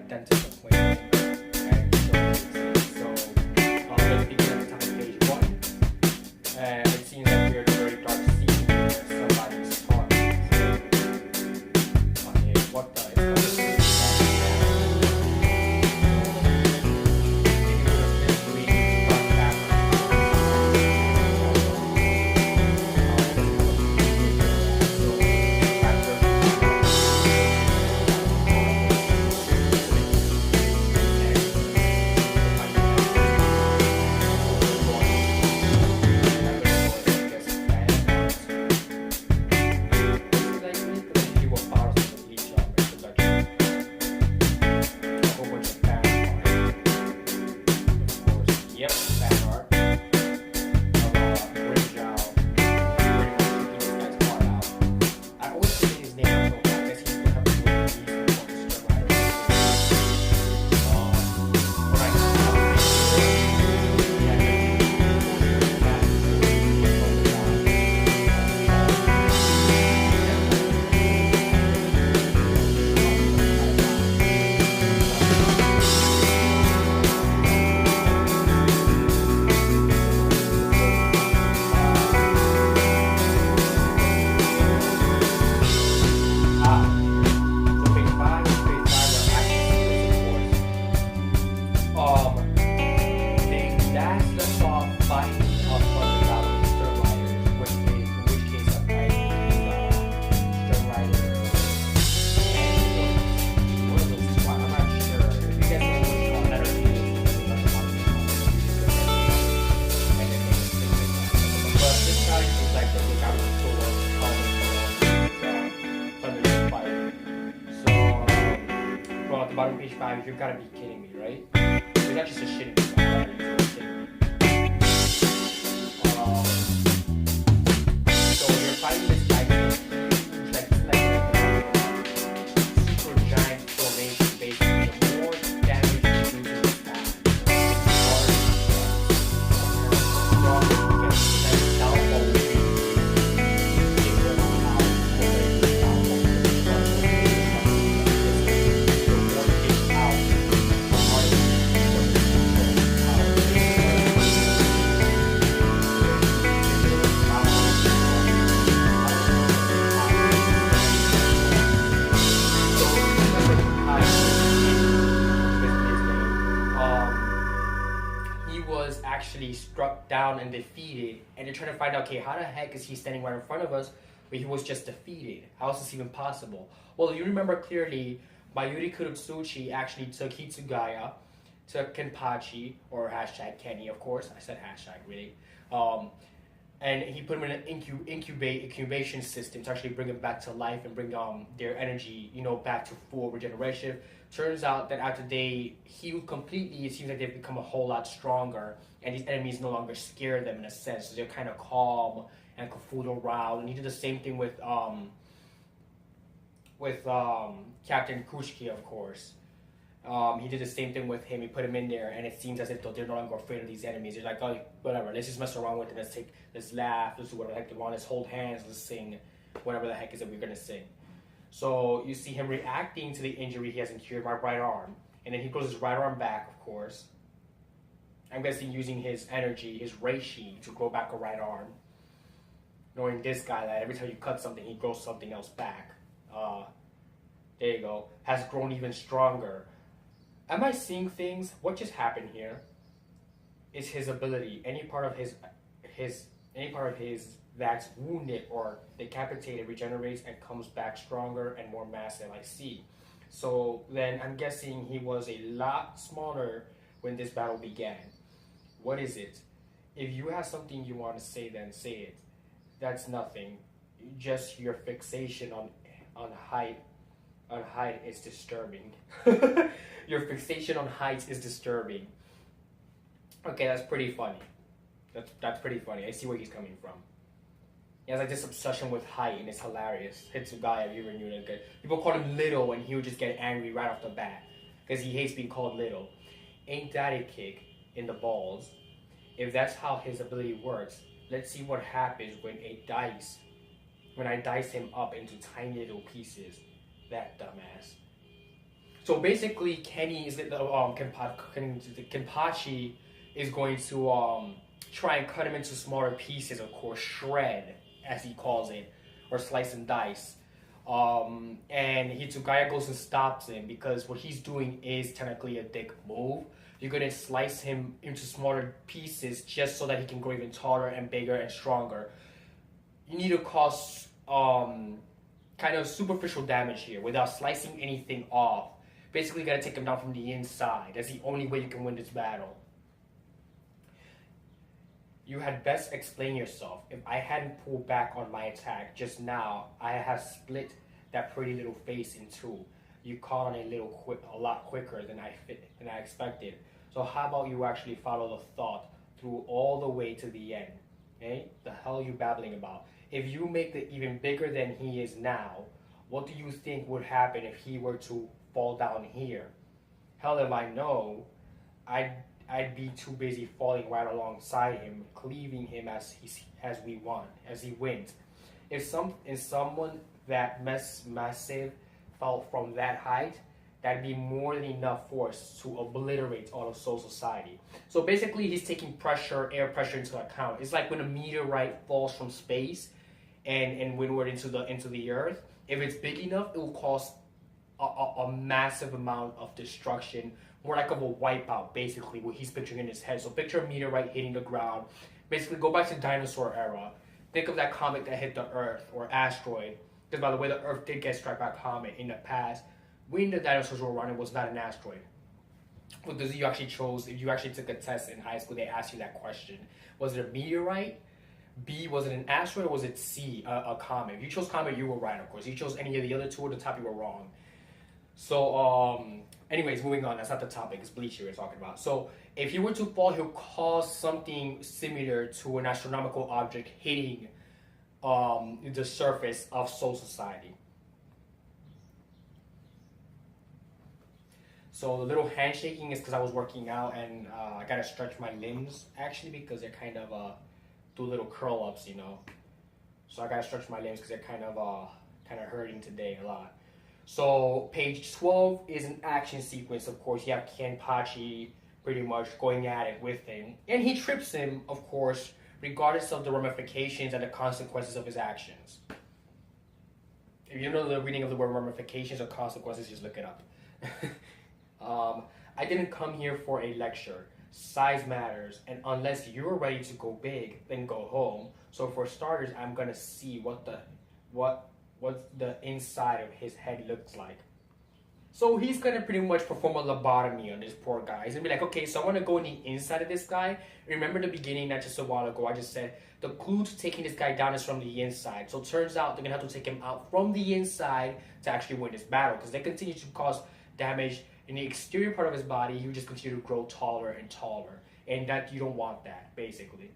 dentist appointment. And so let's begin at the top of page 1. And it seems like we're in a very dark scene where somebody's talking. Okay, what the? It's called bottom of page 5, you've got to be kidding me, right? It's not just a shitting song, right? It's kidding me. So you're fighting this giant, super giant formation, basically. The more damage you do to this path, the harder it gets. The downfall will be actually struck down and defeated, and they're trying to find out, okay, how the heck is he standing right in front of us, but he was just defeated? How is this even possible? Well, you remember clearly, Mayuri Kurotsuchi actually took Hitsugaya, took Kenpachi, or hashtag Kenny, of course. I said hashtag, really. And he put him in an incubation system to actually bring him back to life and bring their energy, back to full regeneration. Turns out that after they healed completely, it seems like they've become a whole lot stronger, and these enemies no longer scare them in a sense. So they're kind of calm and can fool around. And he did the same thing with Captain Kushki, of course. He did the same thing with him. He put him in there, and it seems as if they're no longer afraid of these enemies. They're like, oh, whatever, let's just mess around with it. Let's laugh, let's do whatever the heck they want, let's hold hands, let's sing, whatever the heck is it we're gonna sing. So you see him reacting to the injury he hasn't cured, my right arm, and then he grows his right arm back, of course. I'm guessing using his energy, his reishi, to grow back a right arm. Knowing this guy that every time you cut something, he grows something else back. There you go. Has grown even stronger. Am I seeing things? What just happened here is his ability. Any part of his that's wounded or decapitated regenerates and comes back stronger and more massive. I see. So then I'm guessing he was a lot smaller when this battle began. What is it? If you have something you want to say, then say it. That's nothing. Just your fixation on height is disturbing. Your fixation on height is disturbing. Okay, that's pretty funny. That's pretty funny. I see where he's coming from. He has like this obsession with height, and it's hilarious. Hitsugaya, if you ever knew that good. People call him little, and he would just get angry right off the bat because he hates being called little. Ain't that a kick in the balls? If that's how his ability works, let's see what happens when I dice him up into tiny little pieces. That dumbass. So basically, Kenny is Kenpachi is going to try and cut him into smaller pieces, of course, shred as he calls it, or slice and dice. And Hitsugaya goes and stops him because what he's doing is technically a dick move. You're gonna slice him into smaller pieces just so that he can grow even taller and bigger and stronger. You need to cause kind of superficial damage here without slicing anything off. Basically, you gotta take him down from the inside. That's the only way you can win this battle. You had best explain yourself. If I hadn't pulled back on my attack just now, I have split that pretty little face in two. You caught on a lot quicker than I expected. So how about you actually follow the thought through all the way to the end? Okay? The hell are you babbling about? If you make it even bigger than he is now, what do you think would happen if he were to fall down here? Hell if I know, I'd be too busy falling right alongside him, cleaving him as he wins. If someone that massive fell from that height, that'd be more than enough force to obliterate all of Soul Society. So basically, he's taking air pressure into account. It's like when a meteorite falls from space and windward into the earth. If it's big enough, it will cause a massive amount of destruction, more like of a wipeout, basically, what he's picturing in his head. So picture a meteorite hitting the ground. Basically, go back to the dinosaur era. Think of that comet that hit the Earth, or asteroid. Because by the way, the Earth did get struck by a comet in the past. When the dinosaurs were around, it was not an asteroid. Because if you actually took a test in high school, they asked you that question. Was it a meteorite? B, was it an asteroid, or was it C, a comet? If you chose comet, you were right, of course. If you chose any of the other two at the top, you were wrong. So, anyways, moving on. That's not the topic. It's Bleach we're talking about. So, if he were to fall, he'll cause something similar to an astronomical object hitting the surface of Soul Society. So the little handshaking is because I was working out and I gotta stretch my limbs actually because they're kind of do little curl ups, you know. So I gotta stretch my limbs because they're kind of hurting today a lot. So page 12 is an action sequence. Of course, you have Kenpachi pretty much going at it with him, and he trips him, of course, regardless of the ramifications and the consequences of his actions. If you know the reading of the word ramifications or consequences, just look it up. I didn't come here for a lecture. Size matters, and unless you're ready to go big, then go home. So for starters, I'm gonna see what the inside of his head looks like. So he's gonna pretty much perform a lobotomy on this poor guy. He's gonna be like, okay, so I wanna go in the inside of this guy. Remember the beginning, not just a while ago, I just said the clue to taking this guy down is from the inside. So it turns out they're gonna have to take him out from the inside to actually win this battle, because they continue to cause damage in the exterior part of his body. He would just continue to grow taller and taller, and that you don't want that, basically.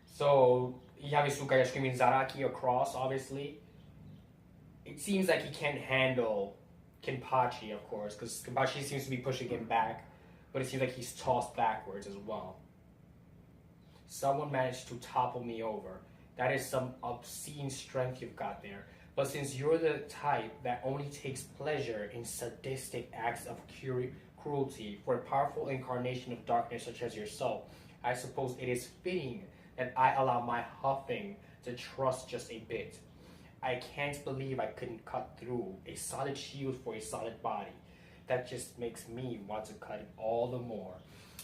So you have Isukaya screaming Zaraki across, obviously. It seems like he can't handle Kenpachi, of course, because Kenpachi seems to be pushing him back, but it seems like he's tossed backwards as well. Someone managed to topple me over. That is some obscene strength you've got there. But since you're the type that only takes pleasure in sadistic acts of cruelty for a powerful incarnation of darkness such as yourself, I suppose it is fitting that I allow my huffing to trust just a bit. I can't believe I couldn't cut through a solid shield for a solid body. That just makes me want to cut it all the more.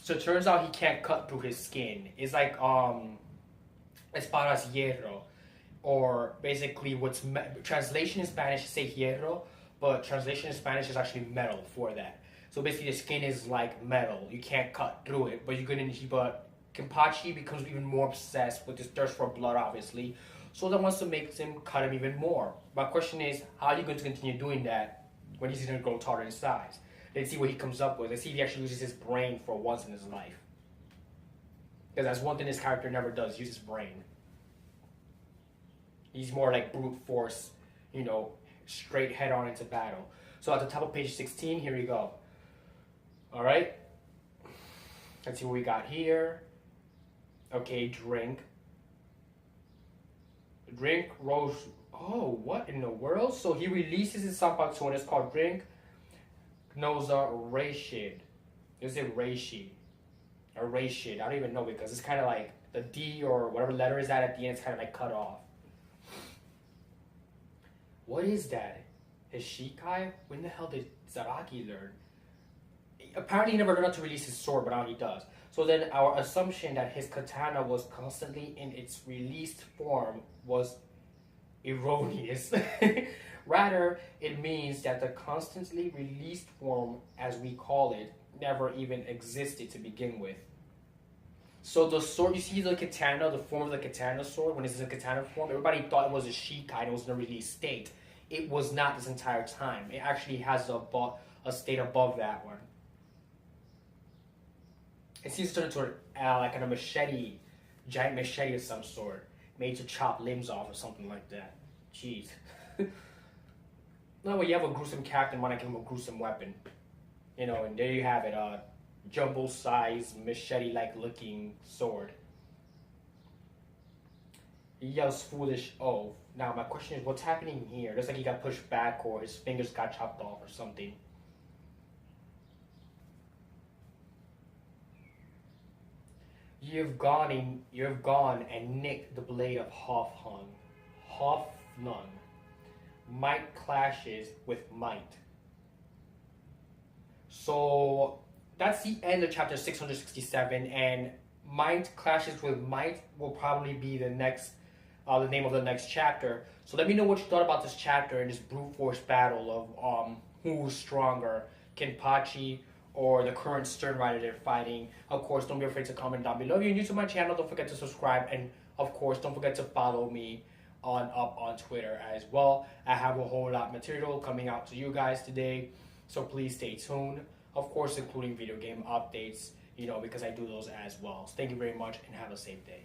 So it turns out he can't cut through his skin. It's like espadas hierro, or basically what's translation in Spanish is say hierro, but translation in Spanish is actually metal for that. So basically the skin is like metal. You can't cut through it, but but Kenpachi becomes even more obsessed with this thirst for blood, obviously. So that wants to make him cut him even more. My question is, how are you going to continue doing that when he's going to grow taller in size? Let's see what he comes up with. Let's see if he actually uses his brain for once in his life. Because that's one thing this character never does, use his brain. He's more like brute force, you know, straight head on into battle. So at the top of page 16, here we go. All right. Let's see what we got here. Okay, drink. Drink rose Oh, what in the world? So he releases his Sanpaksu and it's called Drink Noza Rashid. Is it Rashid? Or Rashid? I don't even know because it's kind of like the D or whatever letter is that at the end, it's kind of like cut off. What is that? His Shikai? When the hell did Zaraki learn? Apparently he never learned how to release his sword, but now he does. So then our assumption that his katana was constantly in its released form was erroneous. Rather, it means that the constantly released form, as we call it, never even existed to begin with. So the sword, you see the katana, the form of the katana sword, when it's in katana form, everybody thought it was a Shikai and it was in a released state. It was not this entire time. It actually has a state above that one. It seems to turn into like a machete, giant machete of some sort, made to chop limbs off or something like that. Jeez. No, well, you have a gruesome captain, why not give him a gruesome weapon? You know, and there you have it, jumbo-sized, machete-like looking sword. He yells foolish oath. Now, my question is, what's happening here? Looks like he got pushed back or his fingers got chopped off or something. You've gone and nicked the blade of Hofnung. Might clashes with might. So that's the end of chapter 667, and might clashes with might will probably be the next, the name of the next chapter. So let me know what you thought about this chapter and this brute force battle of who's stronger, Kenpachi or the current Stern Rider they're fighting. Of course, don't be afraid to comment down below. If you're new to my channel, don't forget to subscribe, and of course, don't forget to follow me on Twitter as well. I have a whole lot of material coming out to you guys today, so please stay tuned. Of course, including video game updates, you know, because I do those as well. So thank you very much and have a safe day.